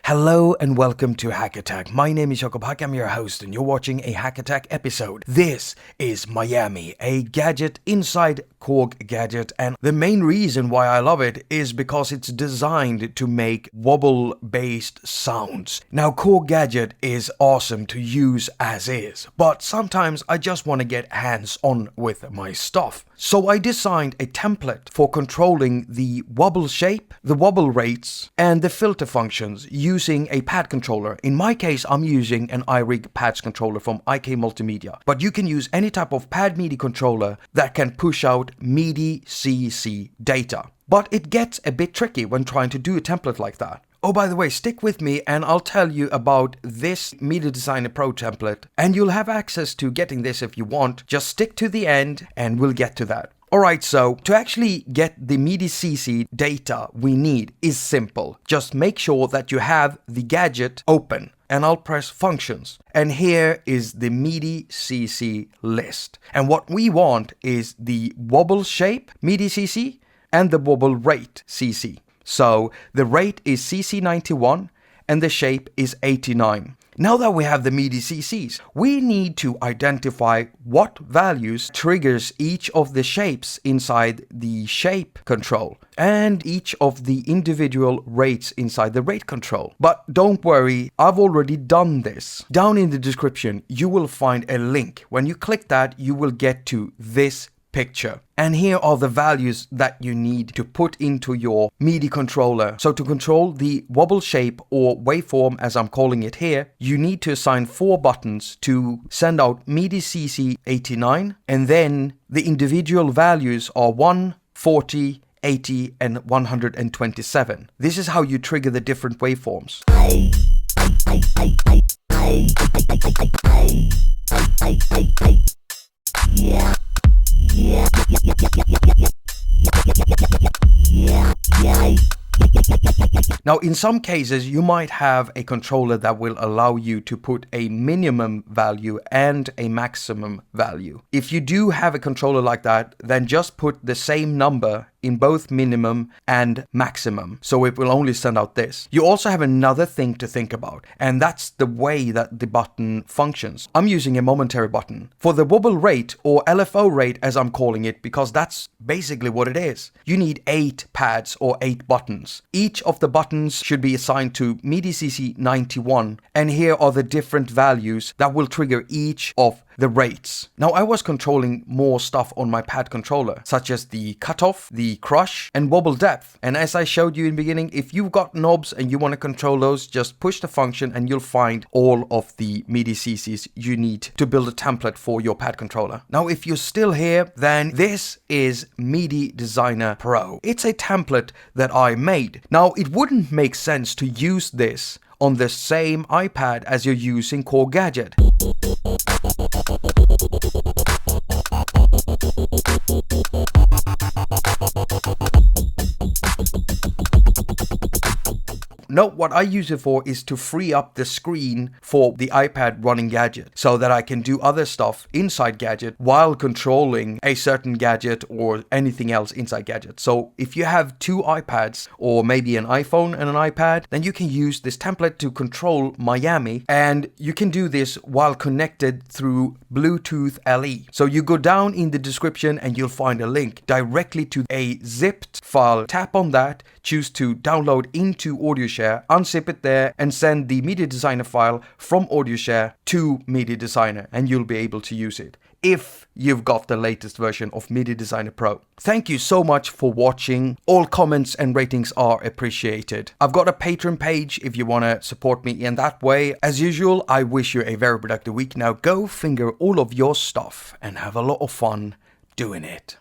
Hello and welcome to attaQ. My name is Jakob, I'm your host and you're watching a attaQ episode. This is Miami, a gadget inside KORG Gadget, and the main reason why I love it is because it's designed to make Wobble based sounds. Now KORG Gadget is awesome to use as is, but sometimes I just want to get hands on with my stuff. So I designed a template for controlling the wobble shape, the wobble rates, and the filter functions using a pad controller. In my case, I'm using an iRig pads controller from IK Multimedia, but you can use any type of pad MIDI controller that can push out MIDI CC data. But it gets a bit tricky when trying to do a template like that. Oh, by the way, stick with me and I'll tell you about this MIDI Designer Pro template, and you'll have access to getting this if you want. Just stick to the end and we'll get to that. Alright, so to actually get the MIDI CC data we need is simple. Just make sure that you have the gadget open, and I'll press functions. And here is the MIDI CC list. And what we want is the wobble shape MIDI CC and the wobble rate CC. So the rate is CC91 and the shape is 89. Now that we have the MIDI CCs, we need to identify what values triggers each of the shapes inside the shape control and each of the individual rates inside the rate control. But don't worry, I've already done this. Down in the description, you will find a link. When you click that, you will get to this picture. And here are the values that you need to put into your MIDI controller. So to control the wobble shape or waveform, as I'm calling it here, you need to assign 4 buttons to send out MIDI CC 89, and then the individual values are 1, 40, 80, and 127. This is how you trigger the different waveforms. Now, in some cases, you might have a controller that will allow you to put a minimum value and a maximum value. If you do have a controller like that, then just put the same number in both minimum and maximum, so it will only send out this. You also have another thing to think about, and that's the way that the button functions. I'm using a momentary button. For the wobble rate, or LFO rate as I'm calling it, because that's basically what it is, you need 8 pads or 8 buttons. Each of the buttons should be assigned to MIDI CC 91, and here are the different values that will trigger each of the rates. Now, I was controlling more stuff on my pad controller, such as the cutoff, the crush, and wobble depth. And as I showed you in the beginning, if you've got knobs and you want to control those, just push the function and you'll find all of the MIDI CCs you need to build a template for your pad controller. Now, if you're still here, then this is MIDI Designer Pro. It's a template that I made. Now, it wouldn't make sense to use this on the same iPad as you're using KORG Gadget. No, what I use it for is to free up the screen for the iPad running Gadget so that I can do other stuff inside Gadget while controlling a certain gadget or anything else inside Gadget. So if you have 2 iPads or maybe an iPhone and an iPad, then you can use this template to control Miami, and you can do this while connected through Bluetooth LE. So you go down in the description and you'll find a link directly to a zipped file. Tap on that, choose to download into AudioShare, unzip it there, and send the MIDI Designer file from AudioShare to MIDI Designer, and you'll be able to use it if you've got the latest version of MIDI Designer Pro. Thank you so much for watching. All comments and ratings are appreciated. I've got a Patreon page if you want to support me in that way. As usual, I wish you a very productive week. Now go finger all of your stuff and have a lot of fun doing it.